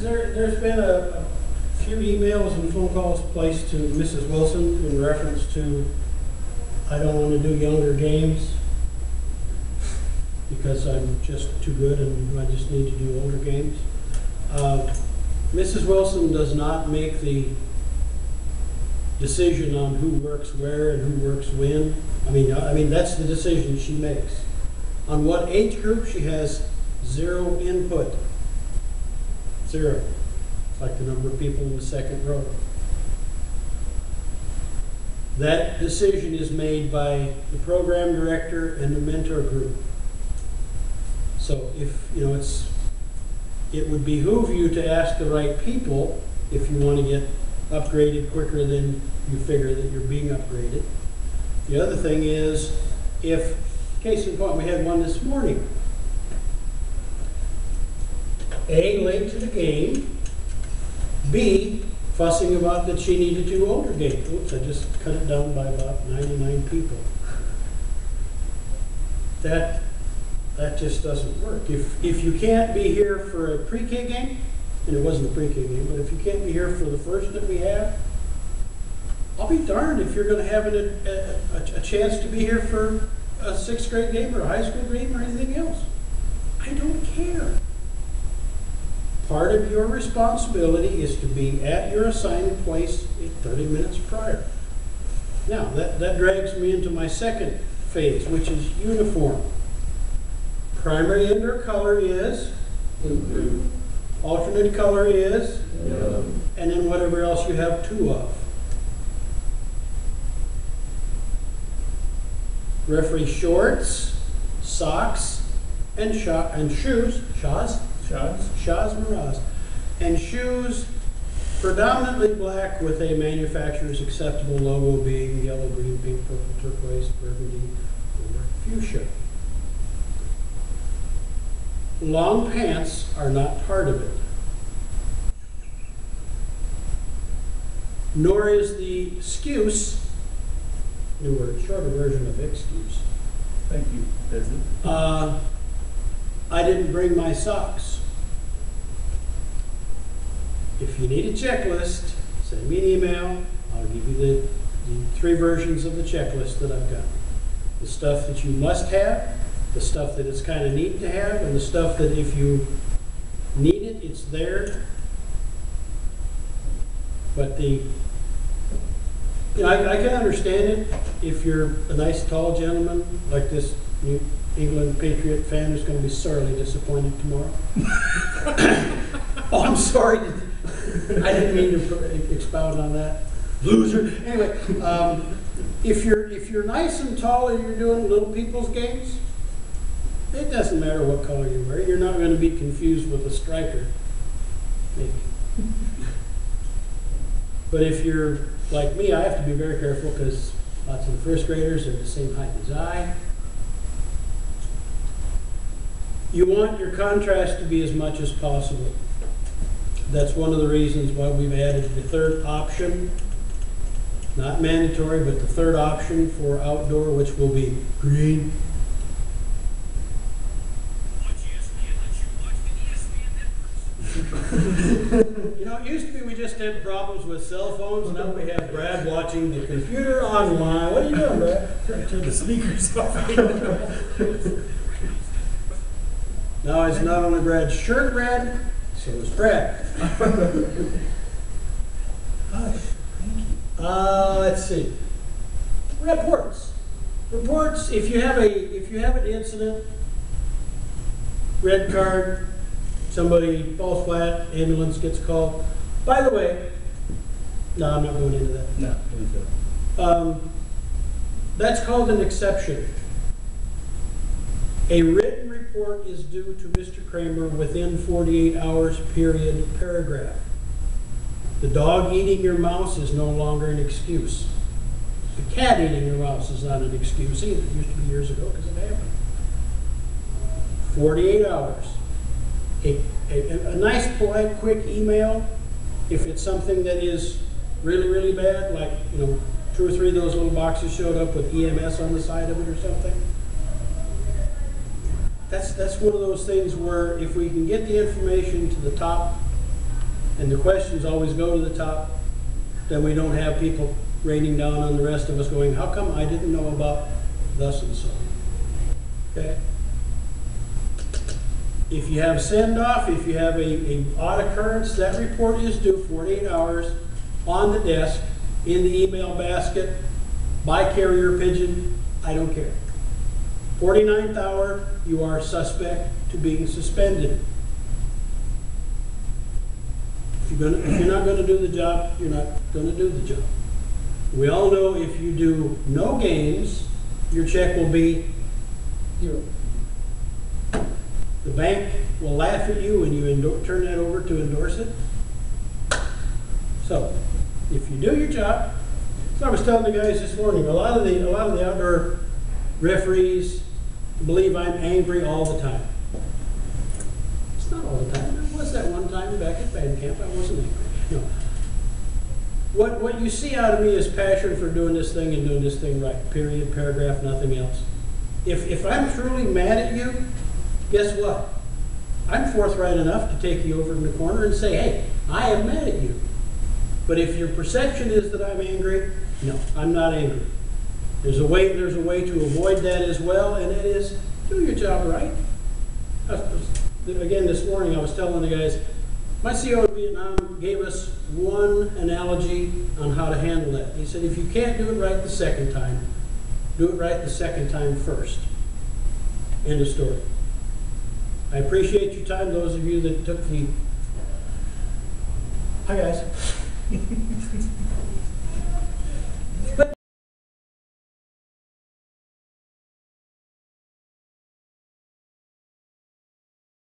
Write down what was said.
there's been a few emails and phone calls placed to Mrs. Wilson in reference to, I don't want to do younger games because I'm just too good and I just need to do older games. Mrs. Wilson does not make the decision on who works where and who works when. I mean that's the decision she makes. On what age group she has zero input. Zero. Like the number of people in the second row. That decision is made by the program director and the mentor group. So if, it would behoove you to ask the right people if you want to get upgraded quicker than you figure that you're being upgraded. The other thing is, if, case in point, we had one this morning. A, late to the game. B, fussing about that she needed 2 older games. Oops, I just cut it down by about 99 people. That just doesn't work. If you can't be here for a pre-K game, and it wasn't a pre-K game, but if you can't be here for the first that we have, I'll be darned if you're going to have a chance to be here for a 6th grade game or a high school game or anything else. I don't care. Part of your responsibility is to be at your assigned place 30 minutes prior. Now, that drags me into my second phase, which is uniform. Primary indoor color is blue. Alternate color is yellow. And then whatever else you have 2 of. Referee shorts, socks, and shoes. Shaz Miraz. And shoes predominantly black with a manufacturer's acceptable logo being yellow, green, pink, purple, turquoise, burgundy, or fuchsia. Long pants are not part of it. Nor is the excuse, new word, shorter version of excuse. Thank you, President. I didn't bring my socks. If you need a checklist, send me an email. I'll give you the 3 versions of the checklist that I've got. The stuff that you must have, the stuff that it's kind of neat to have, and the stuff that if you need it, it's there. But I can understand it if you're a nice tall gentleman like this New England Patriot fan who's going to be sorely disappointed tomorrow. Oh, I'm sorry. I didn't mean to expound on that. Loser. Anyway, if you're nice and tall and you're doing little people's games, it doesn't matter what color you wear. You're not going to be confused with a striker, maybe. But if you're like me, I have to be very careful because lots of the 1st graders are the same height as I. You want your contrast to be as much as possible. That's one of the reasons why we've added the 3rd option. Not mandatory, but the 3rd option for outdoor, which will be green. It used to be we just had problems with cell phones. Now we have Brad watching the computer online. What are you doing, Brad? Trying to turn the sneakers off. Now it's not only Brad's shirt red, so is Brad. Hush. Thank you. Let's see. Reports. Reports. If you have an incident, red card, somebody falls flat, ambulance gets called. By the way, no, I'm not going into that. No, please don't. That's called an exception. A written report is due to Mr. Kramer within 48 hours, period, paragraph. The dog eating your mouse is no longer an excuse. The cat eating your mouse is not an excuse either. It used to be years ago because it happened. 48 hours. A nice, polite, quick email, if it's something that is really, really bad, like 2 or 3 of those little boxes showed up with EMS on the side of it or something. That's one of those things where if we can get the information to the top and the questions always go to the top, then we don't have people raining down on the rest of us going, how come I didn't know about thus and so? Okay? If you have send off, if you have a odd occurrence, that report is due 48 hours on the desk, in the email basket, by carrier pigeon, I don't care. 49th hour, you are suspect to being suspended. If you're not going to do the job, you're not going to do the job. We all know if you do no games, your check will be 0. The bank will laugh at you when you turn that over to endorse it. So, if you do your job, so I was telling the guys this morning, a lot of the outdoor referees believe I'm angry all the time. It's not all the time. There was that one time back at band camp I wasn't angry. No. What you see out of me is passion for doing this thing and doing this thing right. Period, paragraph, nothing else. If I'm truly mad at you, guess what? I'm forthright enough to take you over in the corner and say, hey, I am mad at you. But if your perception is that I'm angry, no, I'm not angry. There's a way to avoid that as well, and that is do your job right. Again, this morning I was telling the guys, my CO in Vietnam gave us one analogy on how to handle that. He said, if you can't do it right the second time, do it right the second time first. End of story. I appreciate your time, those of you that took the... Hi guys.